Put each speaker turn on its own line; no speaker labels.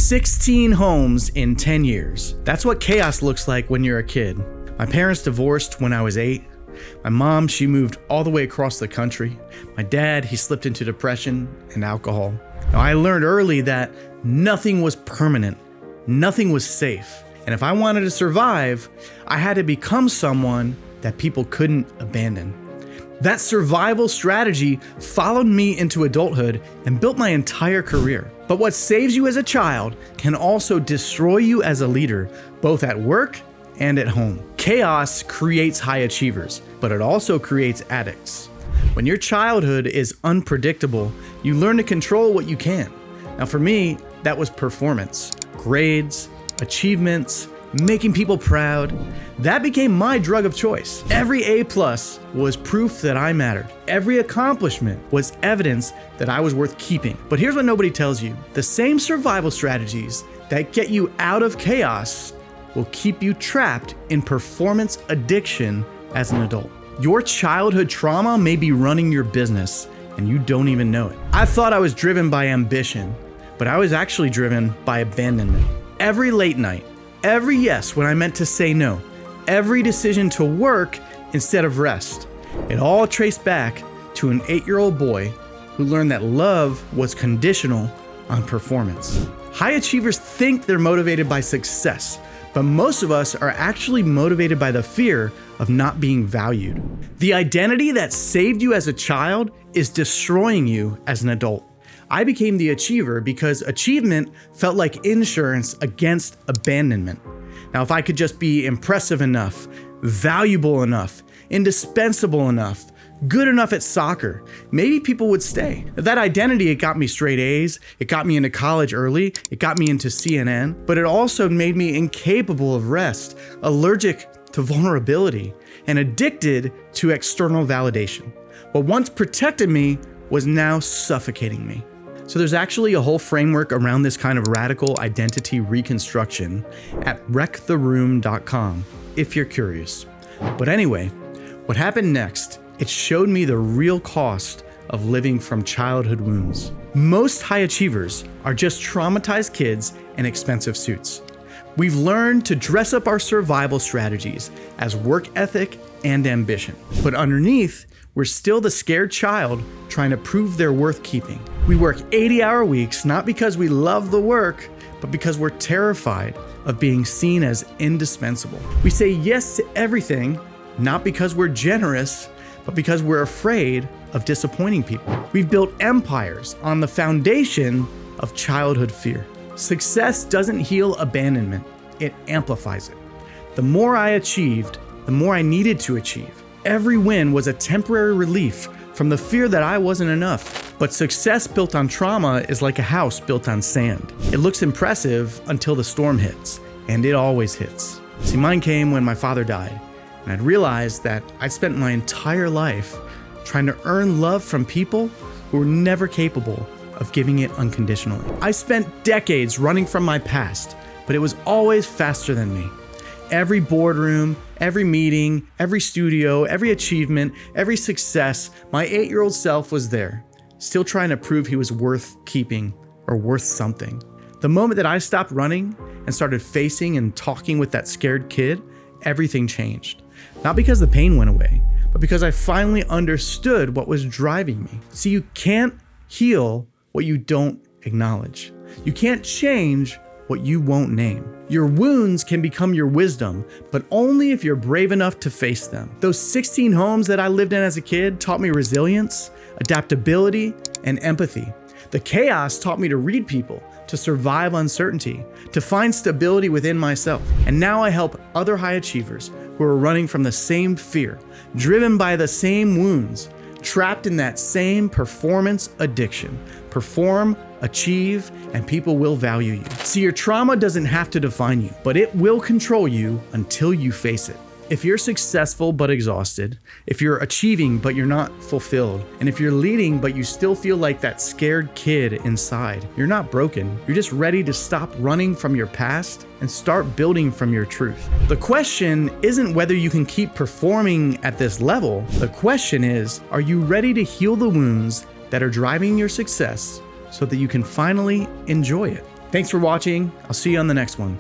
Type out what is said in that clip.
16 homes in 10 years. That's what chaos looks like when you're a kid. My parents divorced when I was 8. My mom, she moved all the way across the country. My dad, he slipped into depression and alcohol. Now, I learned early that nothing was permanent. Nothing was safe. And if I wanted to survive, I had to become someone that people couldn't abandon. That survival strategy followed me into adulthood and built my entire career. But what saves you as a child can also destroy you as a leader, both at work and at home. Chaos creates high achievers, but it also creates addicts. When your childhood is unpredictable, you learn to control what you can. Now for me, that was performance, grades, achievements, making people proud. That became my drug of choice. Every A+ was proof that I mattered. Every accomplishment was evidence that I was worth keeping. But here's what nobody tells you. The same survival strategies that get you out of chaos will keep you trapped in performance addiction as an adult. Your childhood trauma may be running your business and you don't even know it. I thought I was driven by ambition, but I was actually driven by abandonment. Every late night, every yes when I meant to say no, every decision to work instead of rest, it all traced back to an 8-year-old boy who learned that love was conditional on performance. High achievers think they're motivated by success, but most of us are actually motivated by the fear of not being valued. The identity that saved you as a child is destroying you as an adult. I became the achiever because achievement felt like insurance against abandonment. Now, if I could just be impressive enough, valuable enough, indispensable enough, good enough at soccer, maybe people would stay. That identity, it got me straight A's, it got me into college early, it got me into CNN, but it also made me incapable of rest, allergic to vulnerability, and addicted to external validation. What once protected me was now suffocating me. So there's actually a whole framework around this kind of radical identity reconstruction at wrecktheroom.com if you're curious. But anyway, what happened next, it showed me the real cost of living from childhood wounds. Most high achievers are just traumatized kids in expensive suits. We've learned to dress up our survival strategies as work ethic and ambition. But underneath, we're still the scared child trying to prove they're worth keeping. We work 80-hour weeks, not because we love the work, but because we're terrified of being seen as indispensable. We say yes to everything, not because we're generous, but because we're afraid of disappointing people. We've built empires on the foundation of childhood fear. Success doesn't heal abandonment, it amplifies it. The more I achieved, the more I needed to achieve. Every win was a temporary relief from the fear that I wasn't enough. But success built on trauma is like a house built on sand. It looks impressive until the storm hits, and it always hits. See, mine came when my father died, and I'd realized that I'd spent my entire life trying to earn love from people who were never capable of giving it unconditionally. I spent decades running from my past, but it was always faster than me. Every boardroom, every meeting, every studio, every achievement, every success, my 8-year-old self was there, still trying to prove he was worth keeping or worth something. The moment that I stopped running and started facing and talking with that scared kid, everything changed. Not because the pain went away, but because I finally understood what was driving me. See, you can't heal what you don't acknowledge. You can't change what you won't name. Your wounds can become your wisdom, but only if you're brave enough to face them. Those 16 homes that I lived in as a kid taught me resilience, adaptability, and empathy. The chaos taught me to read people, to survive uncertainty, to find stability within myself. And now I help other high achievers who are running from the same fear, driven by the same wounds, trapped in that same performance addiction. Perform, achieve, and people will value you. See, your trauma doesn't have to define you, but it will control you until you face it. If you're successful but exhausted, if you're achieving but you're not fulfilled, and if you're leading but you still feel like that scared kid inside, you're not broken. You're just ready to stop running from your past and start building from your truth. The question isn't whether you can keep performing at this level. The question is, are you ready to heal the wounds that are driving your success so that you can finally enjoy it? Thanks for watching. I'll see you on the next one.